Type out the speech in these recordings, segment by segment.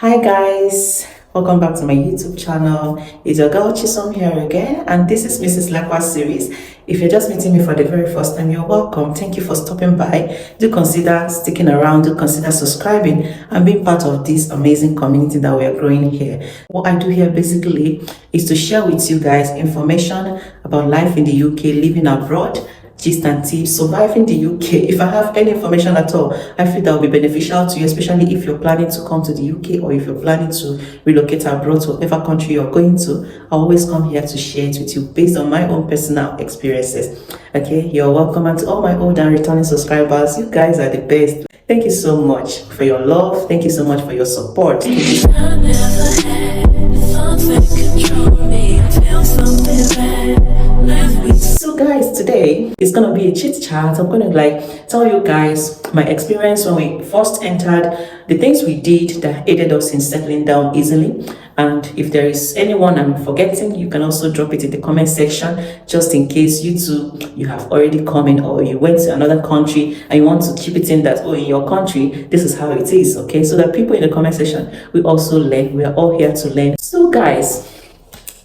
Hi guys, welcome back to my YouTube channel. It's your girl Chisom here again, and this is Mrs. Lekwa's series. If you're just meeting me for the very first time, you're welcome. Thank you for stopping by. Do consider sticking around, do consider subscribing and being part of this amazing community that we are growing here. What I do here basically is to share with you guys information about life in the UK, living abroad, gist and tips, surviving the UK. If I have any information at all, I feel that will be beneficial to you, especially if you're planning to come to the UK or if you're planning to relocate abroad to whatever country you're going to. I always come here to share it with you based on my own personal experiences. Okay, you're welcome. And to all my old and returning subscribers, you guys are the best. Thank you so much for your love. Thank you so much for your support. So guys, today is gonna be a chit chat. I'm gonna tell you guys my experience when we first entered, the things we did that aided us in settling down easily. And if there is anyone I'm forgetting, you can also drop it in the comment section, just in case you have already come in or you went to another country and you want to keep it in that, oh, in your country this is how it is. Okay, so that people in the comment section, we also learn. We are all here to learn. So guys,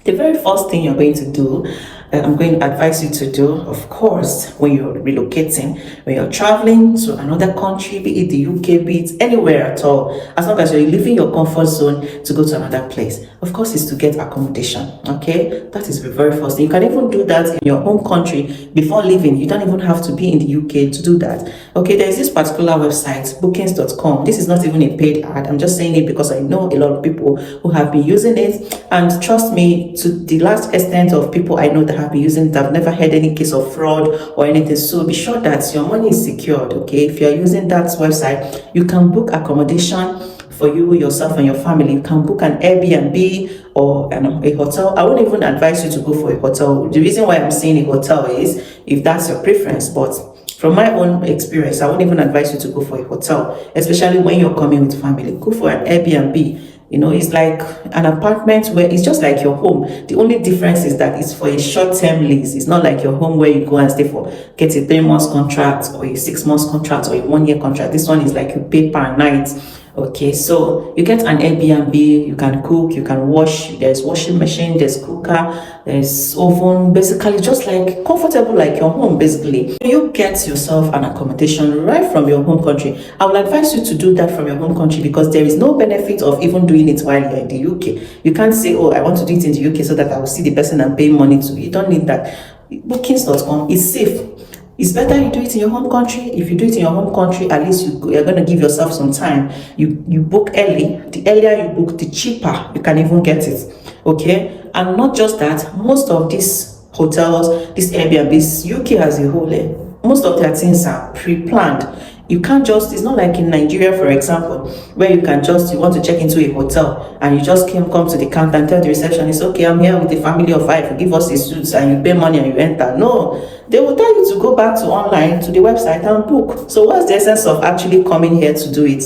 the very first thing you're going to do, I'm going to advise you to do, of course, when you're relocating, when you're traveling to another country, be it the UK, be it anywhere at all, as long as you're leaving your comfort zone to go to another place, of course, is to get accommodation. Okay, that is the very first thing. You can even do that in your home country before leaving. You don't even have to be in the UK to do that. Okay, there's this particular website, bookings.com. This is not even a paid ad. I'm just saying it because I know a lot of people who have been using it, and trust me, to the last extent of people I know that have been using it, I've never heard any case of fraud or anything. So be sure that your money is secured. Okay, if you're using that website, you can book accommodation for you, yourself, and your family. You can book an Airbnb or a hotel. I wouldn't even advise you to go for a hotel. The reason why I'm saying a hotel is if that's your preference, but from my own experience, I wouldn't even advise you to go for a hotel, especially when you're coming with family. Go for an Airbnb. You know, it's like an apartment where it's just like your home. The only difference is that it's for a short-term lease. It's not like your home where you go and stay for, get a 3-month contract or a 6-month contract or a 1-year contract. This one is like you pay per night. Okay, so you get an Airbnb, you can cook, you can wash, there's washing machine, there's cooker, there's oven, basically just like comfortable like your home. Basically, you get yourself an accommodation right from your home country. I will advise you to do that from your home country because there is no benefit of even doing it while you're in the UK. You can't say, oh, I want to do it in the UK so that I will see the person and pay money to. You don't need that. Bookings.com is safe. It's better you do it in your home country. If you do it in your home country, at least you're going to give yourself some time. You book early. The earlier you book, the cheaper you can even get it. Okay? And not just that, most of these hotels, these Airbnbs, UK as a whole, most of their things are pre-planned. You can't just, it's not like in Nigeria, for example, where you want to check into a hotel and you just come to the counter and tell the receptionist, okay, I'm here with a family of 5, give us a suit, and you pay money and you enter. No, they will tell you to go back to online, to the website and book. So what's the essence of actually coming here to do it?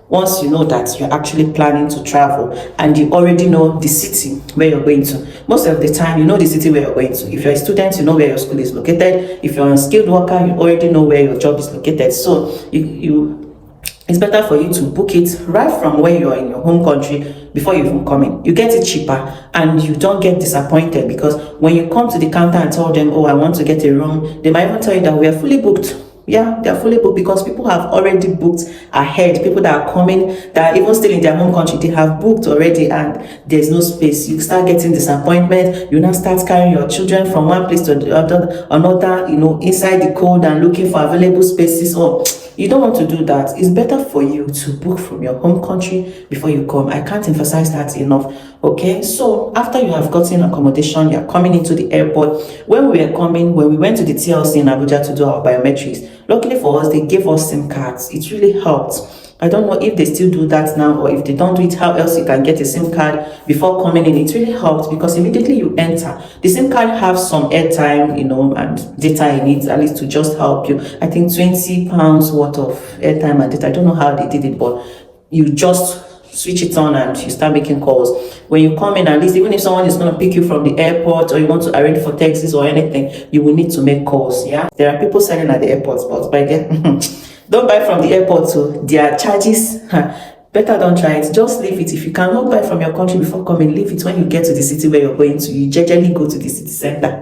Once you know that you're actually planning to travel and you already know the city where you're going to. Most of the time, you know the city where you're going to. If you're a student, you know where your school is located. If you're a skilled worker, you already know where your job is located. So it's better for you to book it right from where you're in your home country before you even come in. You get it cheaper and you don't get disappointed because when you come to the counter and tell them, oh, I want to get a room, they might even tell you that we are fully booked. Yeah, they're fully booked because people have already booked ahead. People that are coming, that are even still in their home country, they have booked already and there's no space. You start getting disappointment. You now start carrying your children from one place to the another, inside the cold and looking for available spaces. So you don't want to do that. It's better for you to book from your home country before you come. I can't emphasize that enough. Okay, so after you have gotten accommodation, you're coming into the airport. When we went to the TLC in Abuja to do our biometrics, luckily for us, they gave us SIM cards. It really helped. I don't know if they still do that now or if they don't do it, how else you can get a SIM card before coming in. It really helped because immediately you enter, the SIM card have some airtime, and data in it, at least to just help you. I think £20 worth of airtime and data. I don't know how they did it, but you just switch it on and you start making calls. When you come in, at least even if someone is going to pick you from the airport or you want to arrange for taxis or anything, you will need to make calls. Yeah, there are people selling at the airports, but by then don't buy from the airport. So their charges better don't try it. Just leave it. If you cannot buy from your country before coming, leave it. When you get to the city where you're going to, you generally go to the city center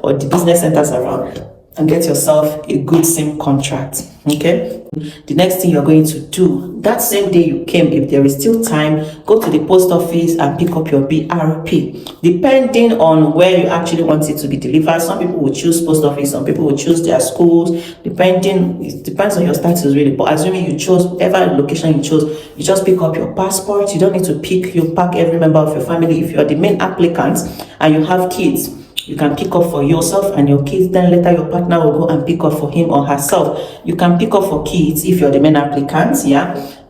or the business centers around and get yourself a good SIM contract. Okay, the next thing you're going to do, that same day you came, if there is still time, go to the post office and pick up your BRP, depending on where you actually want it to be delivered. Some people will choose post office, some people will choose their schools, depending. It depends on your status really, but assuming you chose whatever location you chose, you just pick up your passport. You don't need to pack every member of your family. If you're the main applicant and you have kids, you can pick up for yourself and your kids, then later your partner will go and pick up for him or herself. You can pick up for kids if you're the main applicant,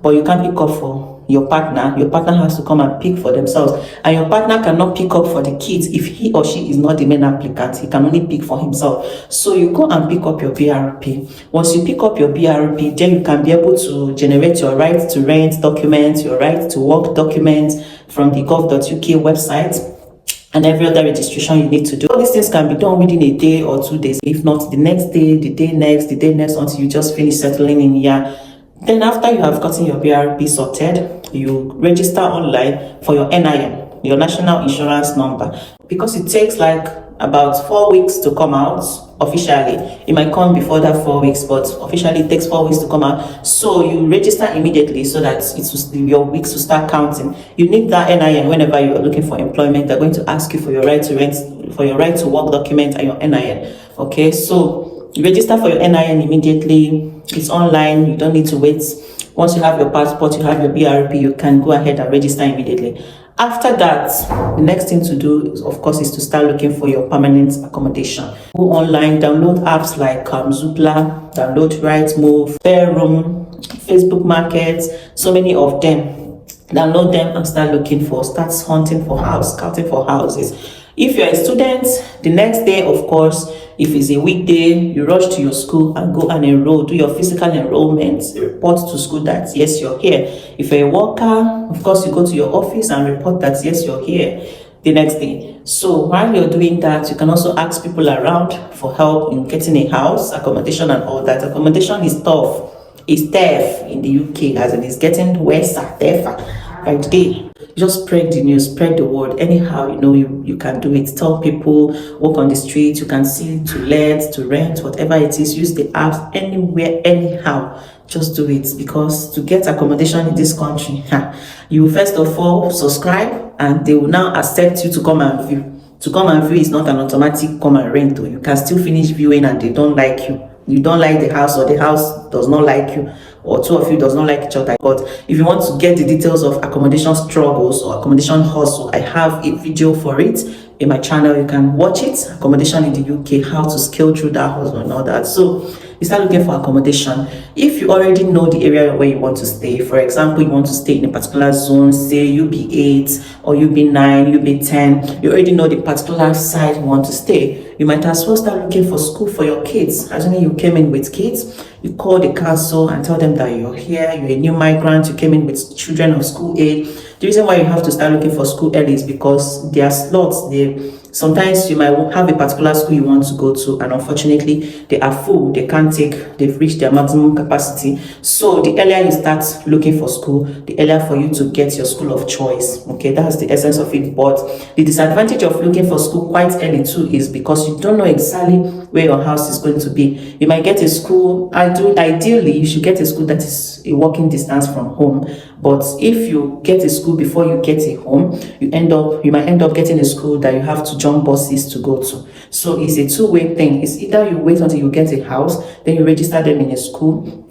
but you can't pick up for your partner. Your partner has to come and pick for themselves, and your partner cannot pick up for the kids if he or she is not the main applicant. He can only pick for himself. So you go and pick up your BRP. Once you pick up your BRP, then you can be able to generate your right to rent document, your right to work document from the gov.uk website, and every other registration you need to do. All these things can be done within a day or 2 days. If not, the next day, the day next, until you just finish settling in here. Then after you have gotten your BRP sorted, you register online for your NIN, your national insurance number, because it takes like about 4 weeks to come out officially. It might come before that 4 weeks, but officially it takes 4 weeks to come out. So you register immediately so that your weeks will start counting. You need that NIN whenever you are looking for employment. They're going to ask you for your right to rent, for your right to work document, and your NIN. Okay, so you register for your NIN immediately. It's online. You don't need to wait. Once you have your passport, you have your BRP, you can go ahead and register immediately. After that, the next thing to do is, of course, is to start looking for your permanent accommodation. Go online, download apps like Zoopla, download Rightmove, Fairroom, Facebook Market, so many of them. Download them and start hunting for scouting for houses. If you're a student, the next day, of course, if it's a weekday, you rush to your school and go and enroll, do your physical enrollment, report to school that yes, you're here. If you're a worker, of course, you go to your office and report that yes, you're here the next day. So while you're doing that, you can also ask people around for help in getting a house, accommodation and all that. Accommodation is tough. It's tough in the UK, as it is getting worse, tougher by the day. Just spread the news, spread the word. Anyhow, you can do it. Tell people, walk on the street, you can see to let, to rent, whatever it is. Use the apps anywhere, anyhow. Just do it, because to get accommodation in this country, you first of all subscribe, and they will now accept you to come and view. To come and view is not an automatic come and rent. You can still finish viewing and they don't like you. You don't like the house, or the house does not like you, or two of you does not like each other. But if you want to get the details of accommodation struggles or accommodation hustle, I have a video for it in my channel. You can watch it. Accommodation in the UK, how to scale through that hustle and all that. So you start looking for accommodation. If you already know the area where you want to stay, for example, you want to stay in a particular zone, say UB8 or UB9, UB10, you already know the particular side you want to stay. You might as well start looking for school for your kids. Assuming you came in with kids, you call the council and tell them that you're here, you're a new migrant, you came in with children of school age. The reason why you have to start looking for school early is because there are slots. Sometimes you might have a particular school you want to go to, and unfortunately they are full. They've reached their maximum capacity. So the earlier you start looking for school, the earlier for you to get your school of choice. Okay, that's the essence of it. But the disadvantage of looking for school quite early too is because you don't know exactly where your house is going to be. You might get a school, ideally you should get a school that is a walking distance from home. But if you get a school before you get a home, you might end up getting a school that you have to jump buses to go to. So it's a two-way thing. It's either you wait until you get a house, then you register them in a school,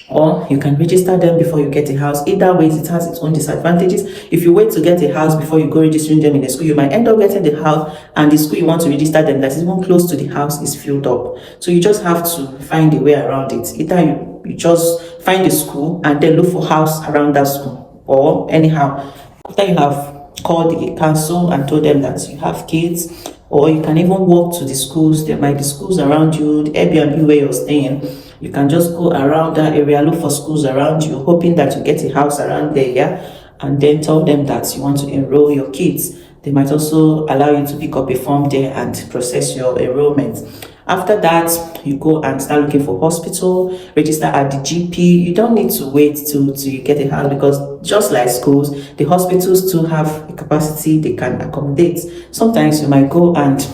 or you can register them before you get a house. Either way, it has its own disadvantages. If you wait to get a house before you go registering them in a school, you might end up getting the house, and the school you want to register them that is even close to the house is filled up. So you just have to find a way around it. Either you just find a school and then look for house around that school, or anyhow, after you have called the council and told them that you have kids, or you can even walk to the schools. There might be schools around you, the Airbnb where you're staying. You can just go around that area, look for schools around you, hoping that you get a house around there, and then tell them that you want to enroll your kids. They might also allow you to pick up a form there and process your enrollment. After that, you go and start looking for hospital, register at the GP. You don't need to wait till you get a house, because just like schools, the hospitals too have a capacity they can accommodate. Sometimes you might go and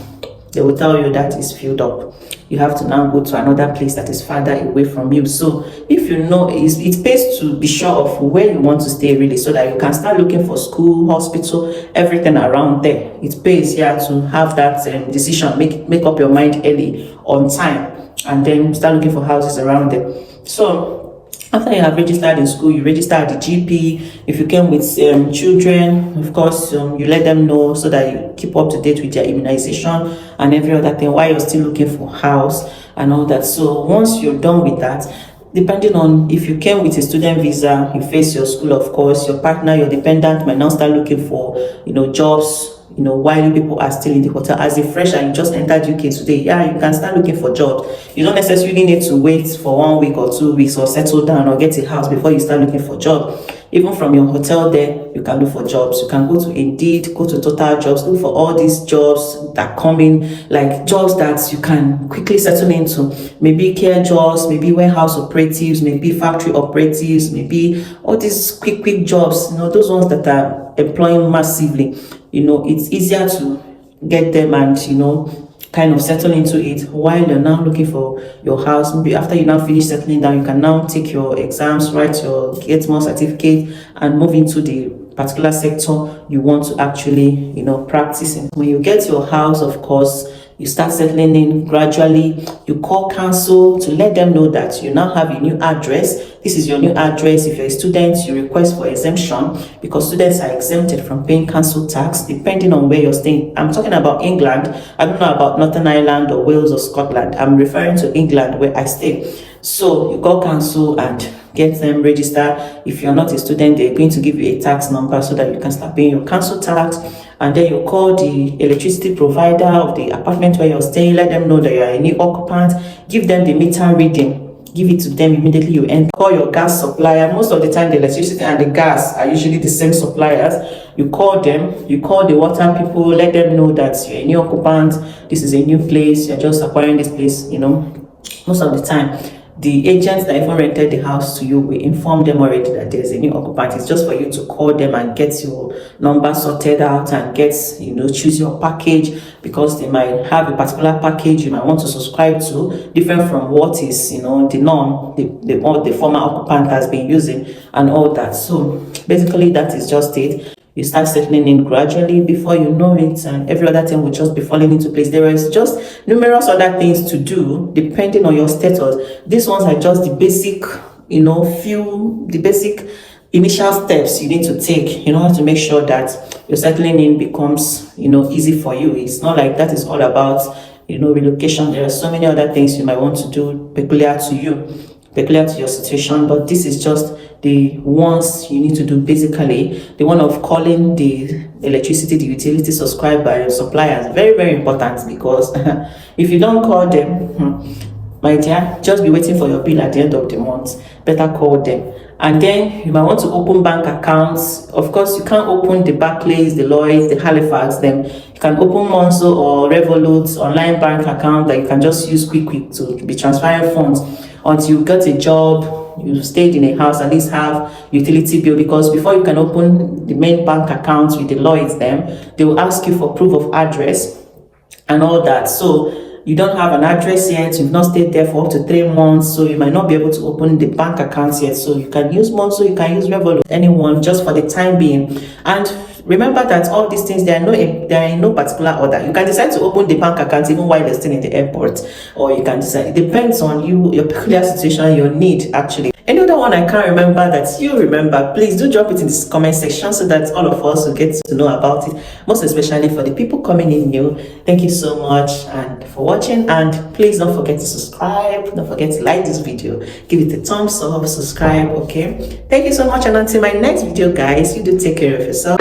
they will tell you that is filled up. You have to now go to another place that is farther away from you. So if you know, it pays to be sure of where you want to stay really, so that you can start looking for school, hospital, everything around there. It pays, yeah, to have that decision, make up your mind early, on time, and then start looking for houses around there. So after you have registered in school, you register at the GP. If you came with children, of course, you let them know, so that you keep up to date with their immunization and every other thing while you're still looking for house and all that. So once you're done with that, depending on if you came with a student visa, you face your school, of course, your partner, your dependent might now start looking for, jobs, while you people are still in the hotel. As a fresh and you just entered UK today, yeah, you can start looking for jobs. You don't necessarily need to wait for 1 week or 2 weeks or settle down or get a house before you start looking for job. Even from your hotel there, you can look for jobs. You can go to Indeed, go to Total Jobs, look for all these jobs that come in, like jobs that you can quickly settle into. Maybe care jobs, maybe warehouse operatives, maybe factory operatives, maybe all these quick jobs, those ones that are employing massively. It's easier to get them and kind of settle into it while you're now looking for your house. Maybe after you now finish settling down, you can now take your exams, get more certificate, and move into the particular sector you want to actually practice in. When you get your house, of course, you start settling in gradually. You call council to let them know that you now have a new address. This is your new address. If you're a student, you request for exemption, because students are exempted from paying council tax depending on where you're staying. I'm talking about England. I don't know about Northern Ireland or Wales or Scotland. I'm referring to England, where I stay. So you call council and get them register. If you're not a student, they're going to give you a tax number so that you can start paying your council tax. And then you call the electricity provider of the apartment where you're staying, let them know that you're a new occupant, give them the meter reading, give it to them immediately you enter. Call your gas supplier. Most of the time, the electricity and the gas are usually the same suppliers. You call them, you call the water people, let them know that you're a new occupant, this is a new place, you're just acquiring this place. Most of the time, the agents that even rented the house to you will inform them already that there's a new occupant. It's just for you to call them and get your number sorted out and choose your package, because they might have a particular package you might want to subscribe to, different from what is the norm the former occupant has been using and all that. So basically that is just it. You start settling in gradually. Before you know it, and every other thing will just be falling into place. There is just numerous other things to do depending on your status. These ones are just the basic, the basic initial steps you need to take in order to make sure that your settling in becomes, easy for you. It's not like that is all about, relocation. There are so many other things you might want to do peculiar to you, peculiar to your situation, but this is just the ones you need to do. Basically, the one of calling the electricity, the utility subscribed by your suppliers, very, very important, because if you don't call them, my dear, just be waiting for your bill at the end of the month. Better call them. And then you might want to open bank accounts. Of course, you can't open the Barclays, the Lloyds, the Halifax, them. You can open Monzo or Revolut's online bank account that you can just use quick to be transferring funds until you get a job. You stayed in a house, at least have utility bill, because before you can open the main bank account with the Lloyds, they will ask you for proof of address and all that. So you don't have an address yet, you've not stayed there for up to 3 months, so you might not be able to open the bank accounts yet. So you can use Monzo, you can use Revolut, anyone, just for the time being. And remember that all these things, they are in no particular order. You can decide to open the bank account even while you're still in the airport, or you can decide, it depends on you, your peculiar situation, your need actually. Any other one I can't remember that you remember, please do drop it in the comment section so that all of us will get to know about it, most especially for the people coming in new. Thank you so much and for watching, and please don't forget to subscribe, don't forget to like this video, give it a thumbs up, subscribe. Okay, thank you so much, and until my next video guys, you do take care of yourself.